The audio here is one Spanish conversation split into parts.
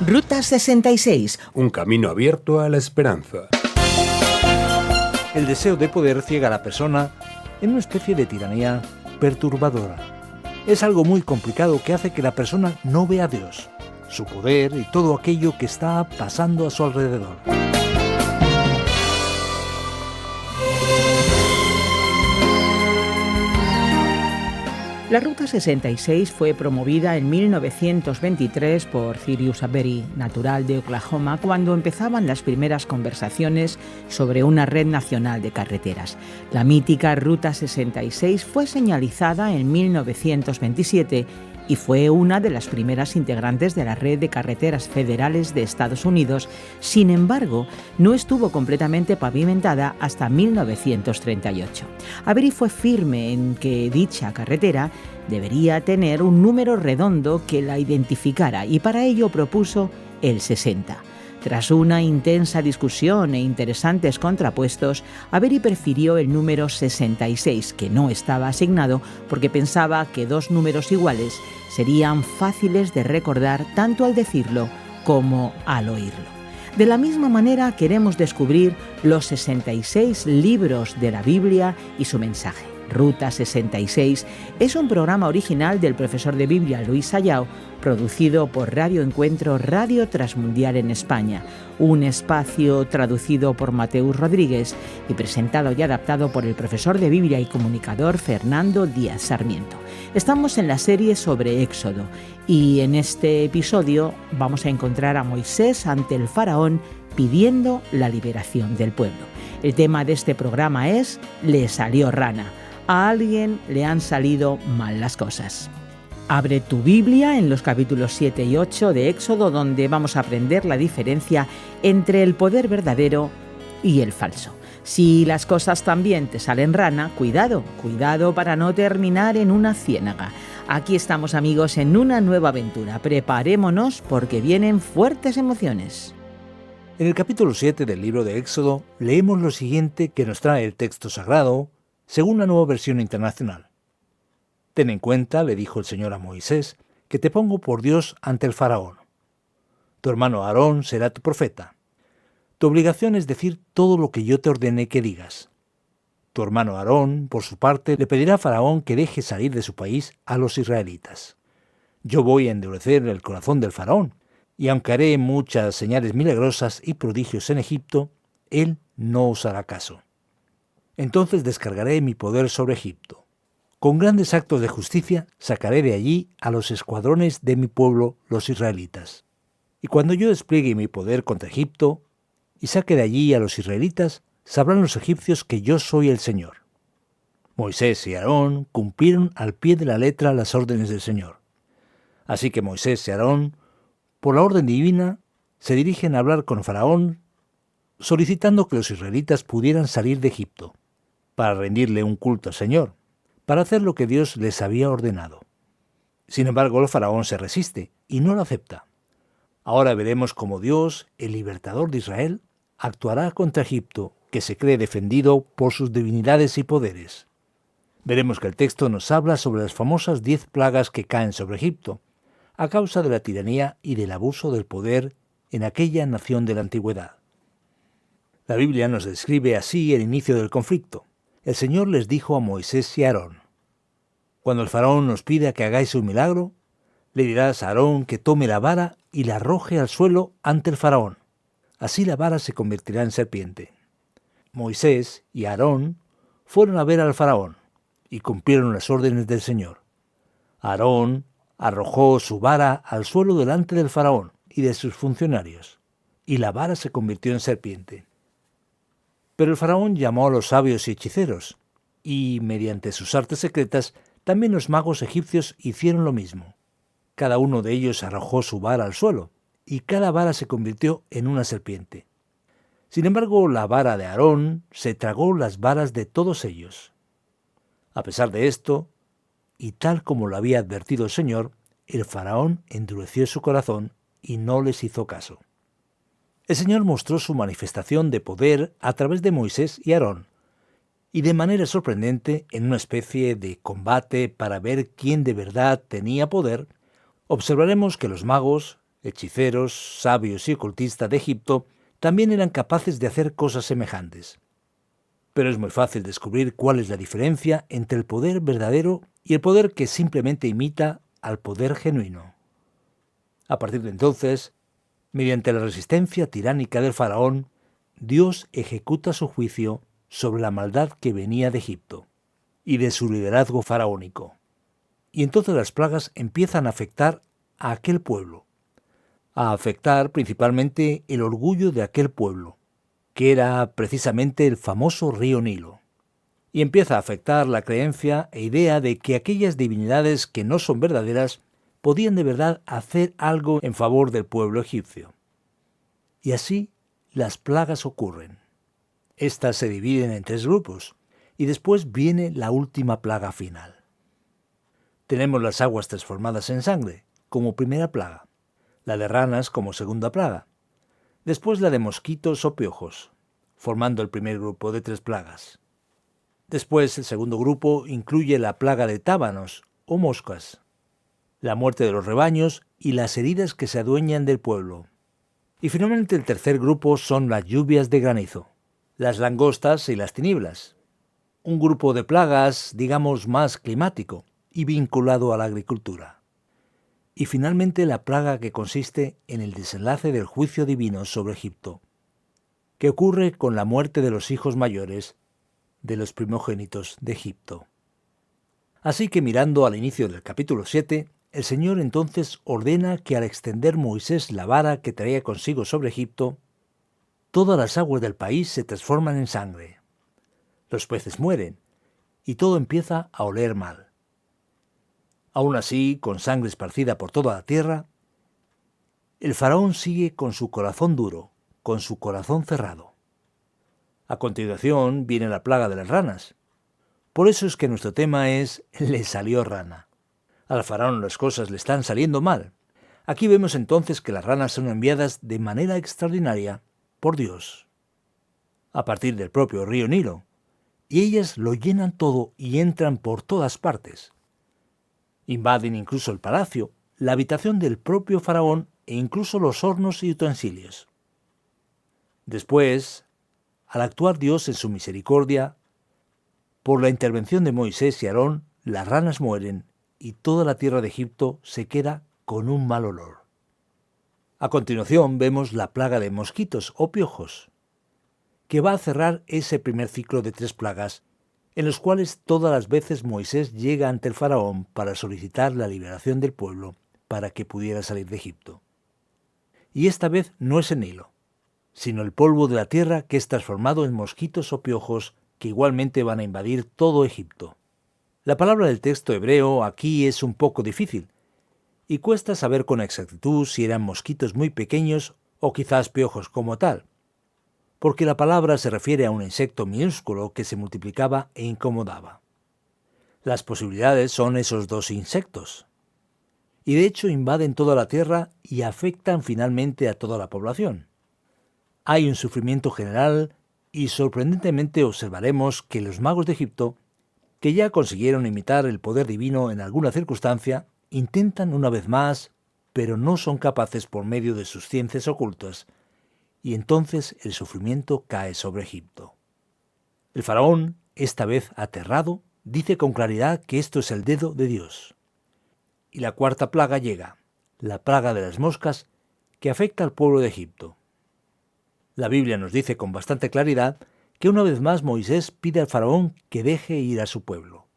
Ruta 66. Un camino abierto a la esperanza. El deseo de poder ciega a la persona en una especie de tiranía perturbadora. Es algo muy complicado que hace que la persona no vea a Dios, su poder y todo aquello que está pasando a su alrededor. La Ruta 66 fue promovida en 1923 por Cyrus Avery, natural de Oklahoma, cuando empezaban las primeras conversaciones sobre una red nacional de carreteras. La mítica Ruta 66 fue señalizada en 1927 y fue una de las primeras integrantes de la red de carreteras federales de Estados Unidos. Sin embargo, no estuvo completamente pavimentada hasta 1938. Avery fue firme en que dicha carretera debería tener un número redondo que la identificara y para ello propuso el 60. Tras una intensa discusión e interesantes contrapuestos, Avery prefirió el número 66, que no estaba asignado porque pensaba que dos números iguales serían fáciles de recordar tanto al decirlo como al oírlo. De la misma manera queremos descubrir los 66 libros de la Biblia y su mensaje. Ruta 66 es un programa original del profesor de Biblia Luis Sayao, producido por Radio Encuentro Radio Transmundial en España, un espacio traducido por Mateus Rodríguez y presentado y adaptado por el profesor de Biblia y comunicador Fernando Díaz Sarmiento. Estamos en la serie sobre Éxodo y en este episodio vamos a encontrar a Moisés ante el faraón pidiendo la liberación del pueblo. El tema de este programa es «Le salió rana». A alguien le han salido mal las cosas. Abre tu Biblia en los capítulos 7 y 8 de Éxodo, donde vamos a aprender la diferencia entre el poder verdadero y el falso. Si las cosas también te salen rana, cuidado para no terminar en una ciénaga. Aquí estamos, amigos, en una nueva aventura. Preparémonos porque vienen fuertes emociones. En el capítulo 7 del libro de Éxodo leemos lo siguiente que nos trae el texto sagrado según la Nueva Versión Internacional. Ten en cuenta, le dijo el Señor a Moisés, que te pongo por Dios ante el faraón. Tu hermano Aarón será tu profeta. Tu obligación es decir todo lo que yo te ordene que digas. Tu hermano Aarón, por su parte, le pedirá a faraón que deje salir de su país a los israelitas. Yo voy a endurecer el corazón del faraón, y aunque haré muchas señales milagrosas y prodigios en Egipto, él no os hará caso. Entonces descargaré mi poder sobre Egipto. Con grandes actos de justicia sacaré de allí a los escuadrones de mi pueblo, los israelitas. Y cuando yo despliegue mi poder contra Egipto y saque de allí a los israelitas, sabrán los egipcios que yo soy el Señor. Moisés y Aarón cumplieron al pie de la letra las órdenes del Señor. Así que Moisés y Aarón, por la orden divina, se dirigen a hablar con Faraón, solicitando que los israelitas pudieran salir de Egipto, para rendirle un culto al Señor, para hacer lo que Dios les había ordenado. Sin embargo, el faraón se resiste y no lo acepta. Ahora veremos cómo Dios, el libertador de Israel, actuará contra Egipto, que se cree defendido por sus divinidades y poderes. Veremos que el texto nos habla sobre las famosas 10 plagas que caen sobre Egipto, a causa de la tiranía y del abuso del poder en aquella nación de la antigüedad. La Biblia nos describe así el inicio del conflicto. El Señor les dijo a Moisés y a Aarón: cuando el faraón nos pida que hagáis un milagro, le dirás a Aarón que tome la vara y la arroje al suelo ante el faraón. Así la vara se convertirá en serpiente. Moisés y Aarón fueron a ver al faraón y cumplieron las órdenes del Señor. Aarón arrojó su vara al suelo delante del faraón y de sus funcionarios, y la vara se convirtió en serpiente. Pero el faraón llamó a los sabios y hechiceros, y mediante sus artes secretas también los magos egipcios hicieron lo mismo. Cada uno de ellos arrojó su vara al suelo, y cada vara se convirtió en una serpiente. Sin embargo, la vara de Aarón se tragó las varas de todos ellos. A pesar de esto, y tal como lo había advertido el Señor, el faraón endureció su corazón y no les hizo caso. El Señor mostró su manifestación de poder a través de Moisés y Aarón, y de manera sorprendente, en una especie de combate para ver quién de verdad tenía poder, observaremos que los magos, Hechiceros, sabios y ocultistas de Egipto también eran capaces de hacer cosas semejantes. Pero es muy fácil descubrir cuál es la diferencia entre el poder verdadero y el poder que simplemente imita al poder genuino. A partir de entonces, mediante la resistencia tiránica del faraón, Dios ejecuta su juicio sobre la maldad que venía de Egipto y de su liderazgo faraónico. Y entonces las plagas empiezan a afectar a aquel pueblo, a afectar principalmente el orgullo de aquel pueblo, que era precisamente el famoso río Nilo, y empieza a afectar la creencia e idea de que aquellas divinidades que no son verdaderas podían de verdad hacer algo en favor del pueblo egipcio. Y así las plagas ocurren. Estas se dividen en 3 grupos, y después viene la última plaga final. Tenemos las aguas transformadas en sangre, como primera plaga, la de ranas como segunda plaga, después la de mosquitos o piojos, formando el primer grupo de 3 plagas. Después el segundo grupo incluye la plaga de tábanos o moscas, la muerte de los rebaños y las heridas que se adueñan del pueblo. Y finalmente el tercer grupo son las lluvias de granizo, las langostas y las tinieblas. Un grupo de plagas, digamos, más climático y vinculado a la agricultura. Y finalmente la plaga que consiste en el desenlace del juicio divino sobre Egipto, que ocurre con la muerte de los hijos mayores de los primogénitos de Egipto. Así que mirando al inicio del capítulo 7, el Señor entonces ordena que al extender Moisés la vara que traía consigo sobre Egipto, todas las aguas del país se transforman en sangre. Los peces mueren y todo empieza a oler mal. Aún así, con sangre esparcida por toda la tierra, el faraón sigue con su corazón duro, con su corazón cerrado. A continuación viene la plaga de las ranas. Por eso es que nuestro tema es «Le salió rana». Al faraón las cosas le están saliendo mal. Aquí vemos entonces que las ranas son enviadas de manera extraordinaria por Dios, a partir del propio río Nilo, y ellas lo llenan todo y entran por todas partes. Invaden incluso el palacio, la habitación del propio faraón e incluso los hornos y utensilios. Después, al actuar Dios en su misericordia, por la intervención de Moisés y Aarón, las ranas mueren y toda la tierra de Egipto se queda con un mal olor. A continuación vemos la plaga de mosquitos o piojos, que va a cerrar ese primer ciclo de 3 plagas, en los cuales todas las veces Moisés llega ante el faraón para solicitar la liberación del pueblo para que pudiera salir de Egipto. Y esta vez no es el Nilo, sino el polvo de la tierra que es transformado en mosquitos o piojos que igualmente van a invadir todo Egipto. La palabra del texto hebreo aquí es un poco difícil, y cuesta saber con exactitud si eran mosquitos muy pequeños o quizás piojos como tal, porque la palabra se refiere a un insecto minúsculo que se multiplicaba e incomodaba. Las posibilidades son esos 2 insectos, y de hecho invaden toda la tierra y afectan finalmente a toda la población. Hay un sufrimiento general y sorprendentemente observaremos que los magos de Egipto, que ya consiguieron imitar el poder divino en alguna circunstancia, intentan una vez más, pero no son capaces por medio de sus ciencias ocultas, y entonces el sufrimiento cae sobre Egipto. El faraón, esta vez aterrado, dice con claridad que esto es el dedo de Dios. Y la cuarta plaga llega, la plaga de las moscas, que afecta al pueblo de Egipto. La Biblia nos dice con bastante claridad que una vez más Moisés pide al faraón que deje ir a su pueblo.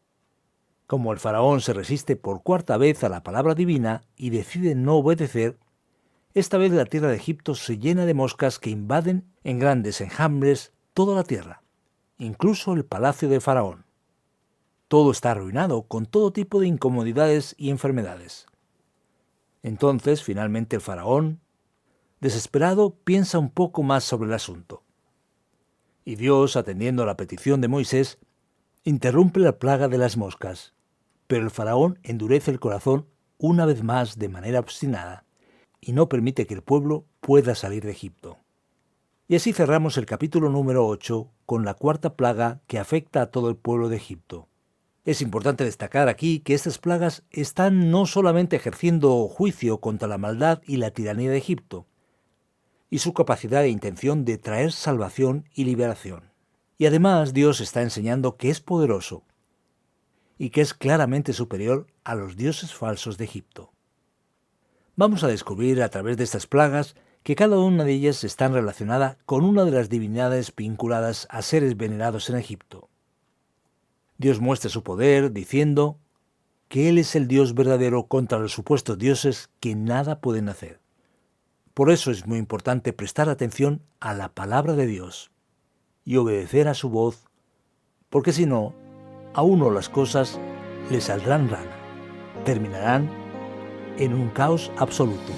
Como el faraón se resiste por 4ª vez a la palabra divina y decide no obedecer, esta vez la tierra de Egipto se llena de moscas que invaden en grandes enjambres toda la tierra, incluso el palacio de faraón. Todo está arruinado con todo tipo de incomodidades y enfermedades. Entonces, finalmente el faraón, desesperado, piensa un poco más sobre el asunto. Y Dios, atendiendo a la petición de Moisés, interrumpe la plaga de las moscas, pero el faraón endurece el corazón una vez más de manera obstinada y no permite que el pueblo pueda salir de Egipto. Y así cerramos el capítulo número 8 con la 4ª plaga que afecta a todo el pueblo de Egipto, Es importante destacar aquí que estas plagas están no solamente ejerciendo juicio contra la maldad y la tiranía de Egipto, y su capacidad e intención de traer salvación y liberación. Y además Dios está enseñando que es poderoso y que es claramente superior a los dioses falsos de Egipto. Vamos a descubrir a través de estas plagas que cada una de ellas está relacionada con una de las divinidades vinculadas a seres venerados en Egipto. Dios muestra su poder diciendo que Él es el Dios verdadero contra los supuestos dioses que nada pueden hacer. Por eso es muy importante prestar atención a la palabra de Dios y obedecer a su voz, porque si no, a uno las cosas le saldrán rana, terminarán en un caos absoluto.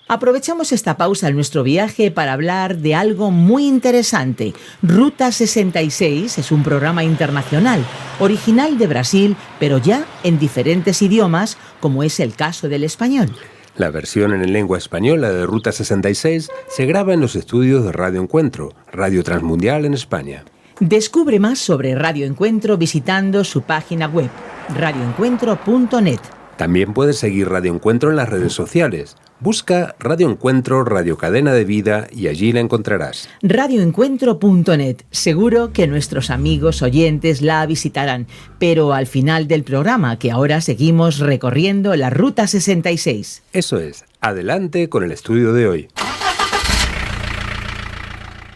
Aprovechamos esta pausa en nuestro viaje para hablar de algo muy interesante. Ruta 66 es un programa internacional, original de Brasil, pero ya en diferentes idiomas, como es el caso del español. La versión en lengua española de Ruta 66 se graba en los estudios de Radio Encuentro, Radio Transmundial en España. Descubre más sobre Radio Encuentro visitando su página web, radioencuentro.net. También puedes seguir Radio Encuentro en las redes sociales. Busca Radio Encuentro, Radio Cadena de Vida y allí la encontrarás. Radioencuentro.net. Seguro que nuestros amigos oyentes la visitarán, pero al final del programa, que ahora seguimos recorriendo la Ruta 66. Eso es. Adelante con el estudio de hoy.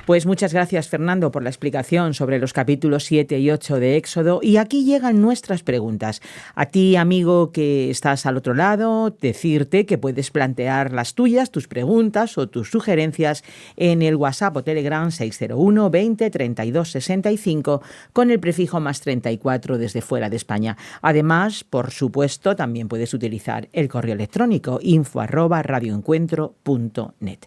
Pues muchas gracias, Fernando, por la explicación sobre los capítulos 7 y 8 de Éxodo. Y aquí llegan nuestras preguntas. A ti, amigo que estás al otro lado, decirte que puedes plantear las tuyas, tus preguntas o tus sugerencias en el WhatsApp o Telegram 601 20 32 65 con el prefijo +34 desde fuera de España. Además, por supuesto, también puedes utilizar el correo electrónico info@radioencuentro.net.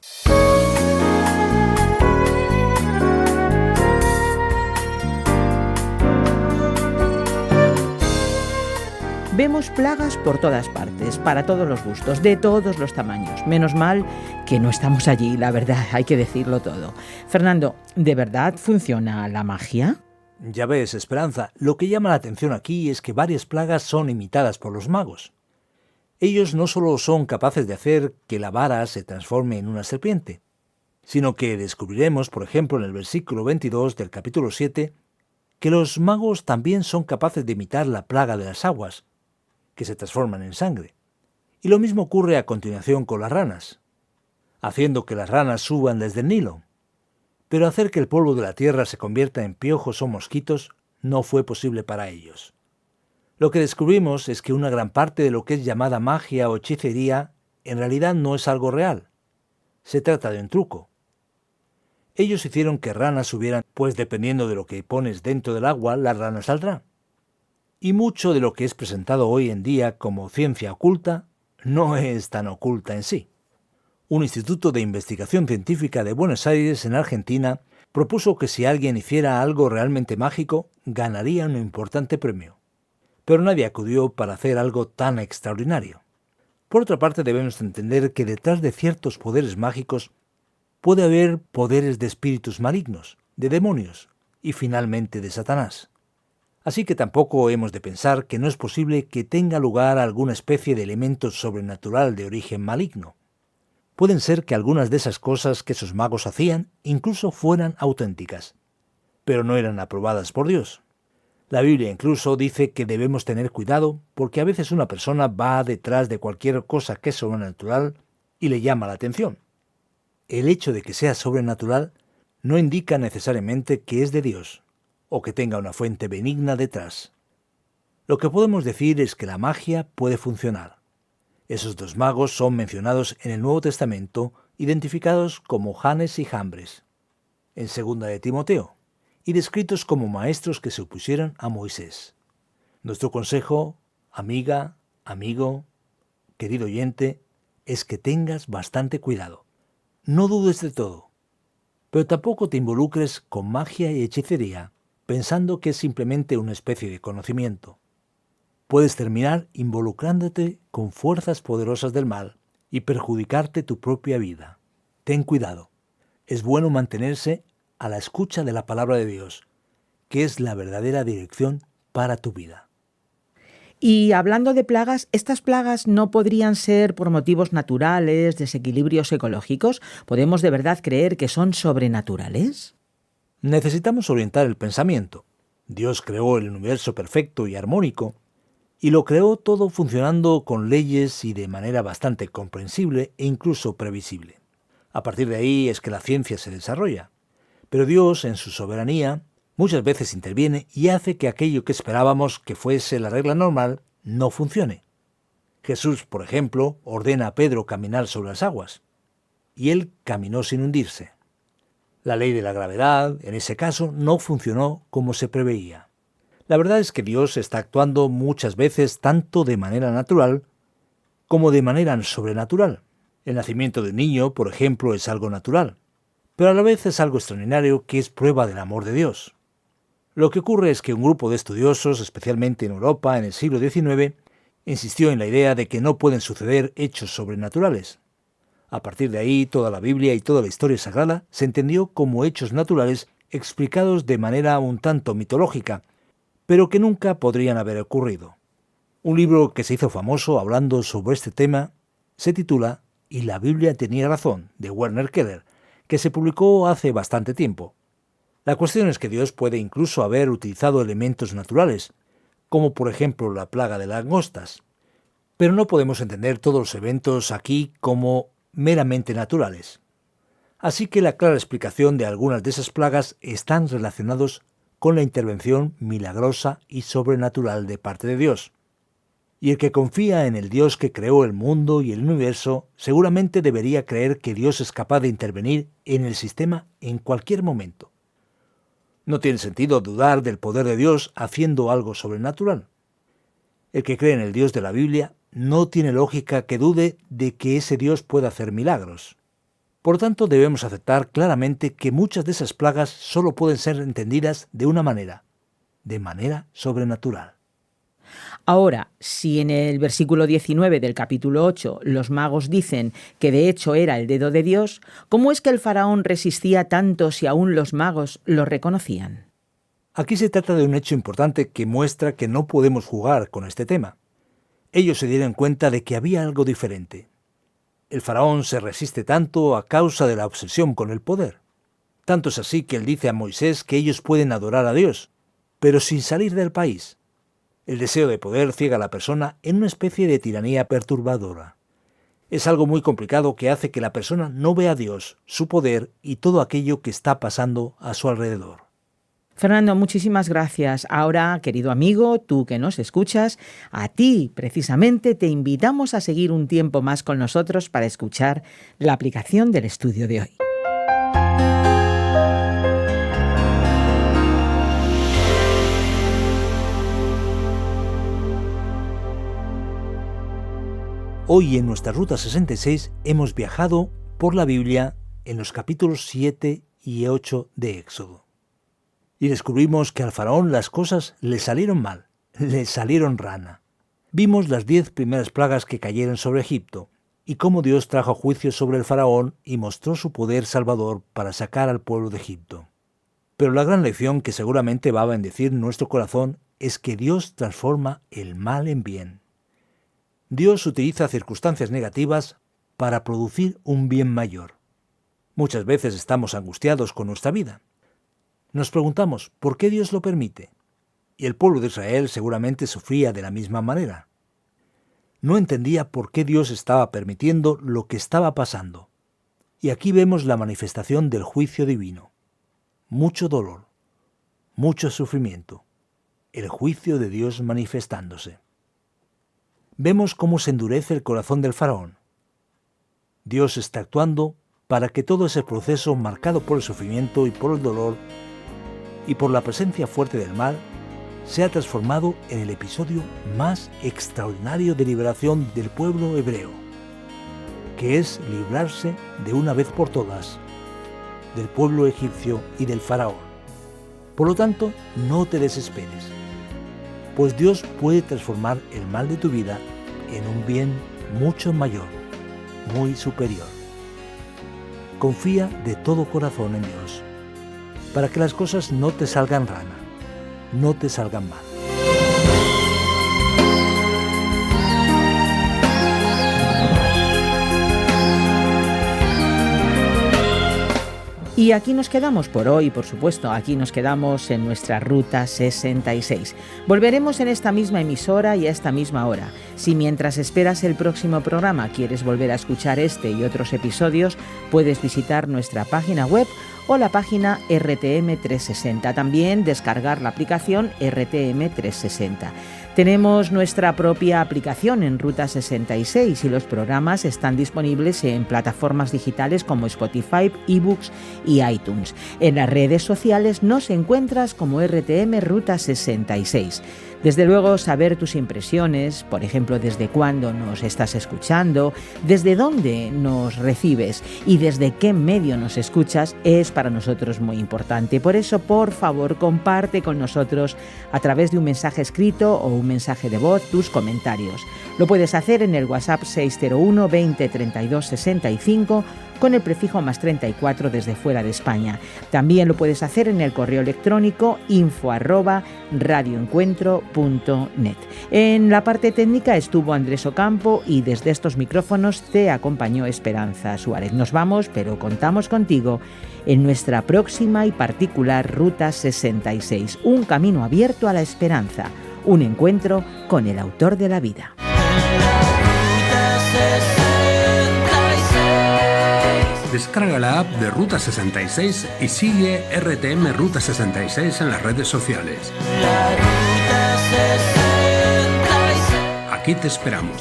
Vemos plagas por todas partes, para todos los gustos, de todos los tamaños. Menos mal que no estamos allí, la verdad, hay que decirlo todo. Fernando, ¿de verdad funciona la magia? Ya ves, Esperanza, lo que llama la atención aquí es que varias plagas son imitadas por los magos. Ellos no solo son capaces de hacer que la vara se transforme en una serpiente, sino que descubriremos, por ejemplo, en el versículo 22 del capítulo 7, que los magos también son capaces de imitar la plaga de las aguas, que se transforman en sangre. Y lo mismo ocurre a continuación con las ranas, haciendo que las ranas suban desde el Nilo. Pero hacer que el polvo de la tierra se convierta en piojos o mosquitos no fue posible para ellos. Lo que descubrimos es que una gran parte de lo que es llamada magia o hechicería en realidad no es algo real. Se trata de un truco. Ellos hicieron que ranas subieran, pues dependiendo de lo que pones dentro del agua, la rana saldrá. Y mucho de lo que es presentado hoy en día como ciencia oculta no es tan oculta en sí. Un instituto de investigación científica de Buenos Aires, en Argentina, propuso que si alguien hiciera algo realmente mágico, ganaría un importante premio. Pero nadie acudió para hacer algo tan extraordinario. Por otra parte, debemos entender que detrás de ciertos poderes mágicos puede haber poderes de espíritus malignos, de demonios y finalmente de Satanás. Así que tampoco hemos de pensar que no es posible que tenga lugar alguna especie de elemento sobrenatural de origen maligno. Pueden ser que algunas de esas cosas que esos magos hacían incluso fueran auténticas, pero no eran aprobadas por Dios. La Biblia incluso dice que debemos tener cuidado porque a veces una persona va detrás de cualquier cosa que es sobrenatural y le llama la atención. El hecho de que sea sobrenatural no indica necesariamente que es de Dios o que tenga una fuente benigna detrás. Lo que podemos decir es que la magia puede funcionar. Esos dos magos son mencionados en el Nuevo Testamento, identificados como Janes y Jambres, en 2 de Timoteo, y descritos como maestros que se opusieron a Moisés. Nuestro consejo, amiga, amigo, querido oyente, es que tengas bastante cuidado. No dudes de todo, pero tampoco te involucres con magia y hechicería pensando que es simplemente una especie de conocimiento. Puedes terminar involucrándote con fuerzas poderosas del mal y perjudicarte tu propia vida. Ten cuidado. Es bueno mantenerse a la escucha de la palabra de Dios, que es la verdadera dirección para tu vida. Y hablando de plagas, ¿estas plagas no podrían ser por motivos naturales, desequilibrios ecológicos? ¿Podemos de verdad creer que son sobrenaturales? Necesitamos orientar el pensamiento. Dios creó el universo perfecto y armónico, y lo creó todo funcionando con leyes y de manera bastante comprensible e incluso previsible. A partir de ahí es que la ciencia se desarrolla. Pero Dios, en su soberanía, muchas veces interviene y hace que aquello que esperábamos que fuese la regla normal no funcione. Jesús, por ejemplo, ordena a Pedro caminar sobre las aguas, y él caminó sin hundirse. La ley de la gravedad, en ese caso, no funcionó como se preveía. La verdad es que Dios está actuando muchas veces tanto de manera natural como de manera sobrenatural. El nacimiento de un niño, por ejemplo, es algo natural, pero a la vez es algo extraordinario que es prueba del amor de Dios. Lo que ocurre es que un grupo de estudiosos, especialmente en Europa en el siglo XIX, insistió en la idea de que no pueden suceder hechos sobrenaturales. A partir de ahí, toda la Biblia y toda la historia sagrada se entendió como hechos naturales explicados de manera un tanto mitológica, pero que nunca podrían haber ocurrido. Un libro que se hizo famoso hablando sobre este tema se titula «Y la Biblia tenía razón», de Werner Keller, que se publicó hace bastante tiempo. La cuestión es que Dios puede incluso haber utilizado elementos naturales, como por ejemplo la plaga de langostas, pero no podemos entender todos los eventos aquí como meramente naturales. Así que la clara explicación de algunas de esas plagas están relacionados con la intervención milagrosa y sobrenatural de parte de Dios. Y el que confía en el Dios que creó el mundo y el universo seguramente debería creer que Dios es capaz de intervenir en el sistema en cualquier momento. No tiene sentido dudar del poder de Dios haciendo algo sobrenatural. El que cree en el Dios de la Biblia no tiene lógica que dude de que ese Dios pueda hacer milagros. Por tanto, debemos aceptar claramente que muchas de esas plagas solo pueden ser entendidas de una manera, de manera sobrenatural. Ahora, si en el versículo 19 del capítulo 8 los magos dicen que de hecho era el dedo de Dios, ¿cómo es que el faraón resistía tanto si aún los magos lo reconocían? Aquí se trata de un hecho importante que muestra que no podemos jugar con este tema. Ellos se dieron cuenta de que había algo diferente. El faraón se resiste tanto a causa de la obsesión con el poder. Tanto es así que él dice a Moisés que ellos pueden adorar a Dios, pero sin salir del país. El deseo de poder ciega a la persona en una especie de tiranía perturbadora. Es algo muy complicado que hace que la persona no vea a Dios, su poder y todo aquello que está pasando a su alrededor. Fernando, muchísimas gracias. Ahora, querido amigo, tú que nos escuchas, a ti precisamente te invitamos a seguir un tiempo más con nosotros para escuchar la aplicación del estudio de hoy. Hoy en nuestra Ruta 66 hemos viajado por la Biblia en los capítulos 7 y 8 de Éxodo. Y descubrimos que al faraón las cosas le salieron mal, le salieron rana. Vimos las 10 primeras plagas que cayeron sobre Egipto y cómo Dios trajo juicio sobre el faraón y mostró su poder salvador para sacar al pueblo de Egipto. Pero la gran lección que seguramente va a bendecir nuestro corazón es que Dios transforma el mal en bien. Dios utiliza circunstancias negativas para producir un bien mayor. Muchas veces estamos angustiados con nuestra vida. Nos preguntamos, ¿por qué Dios lo permite? Y el pueblo de Israel seguramente sufría de la misma manera. No entendía por qué Dios estaba permitiendo lo que estaba pasando. Y aquí vemos la manifestación del juicio divino. Mucho dolor, mucho sufrimiento, el juicio de Dios manifestándose. Vemos cómo se endurece el corazón del faraón. Dios está actuando para que todo ese proceso marcado por el sufrimiento y por el dolor y por la presencia fuerte del mal sea transformado en el episodio más extraordinario de liberación del pueblo hebreo. que es librarse de una vez por todas del pueblo egipcio y del faraón. Por lo tanto, no te desesperes, pues Dios puede transformar el mal de tu vida en un bien mucho mayor, muy superior. Confía de todo corazón en Dios, para que las cosas no te salgan rana, no te salgan mal. Y aquí nos quedamos por hoy, por supuesto, aquí nos quedamos en nuestra Ruta 66. Volveremos en esta misma emisora y a esta misma hora. Si mientras esperas el próximo programa quieres volver a escuchar este y otros episodios, puedes visitar nuestra página web o la página RTM360. También descargar la aplicación RTM360. Tenemos nuestra propia aplicación en Ruta 66 y los programas están disponibles en plataformas digitales como Spotify, eBooks y iTunes. En las redes sociales nos encuentras como RTM Ruta 66. Desde luego, saber tus impresiones, por ejemplo, desde cuándo nos estás escuchando, desde dónde nos recibes y desde qué medio nos escuchas, es para nosotros muy importante. Por eso, por favor, comparte con nosotros a través de un mensaje escrito o un mensaje de voz tus comentarios. Lo puedes hacer en el WhatsApp 601 20 32 65 con el prefijo más 34 desde fuera de España. También lo puedes hacer en el correo electrónico info@radioencuentro.net. En la parte técnica estuvo Andrés Ocampo y desde estos micrófonos te acompañó Esperanza Suárez. Nos vamos, pero contamos contigo en nuestra próxima y particular Ruta 66, un camino abierto a la esperanza, un encuentro con el autor de la vida. Descarga la app de Ruta 66 y sigue RTM Ruta 66 en las redes sociales. Aquí te esperamos.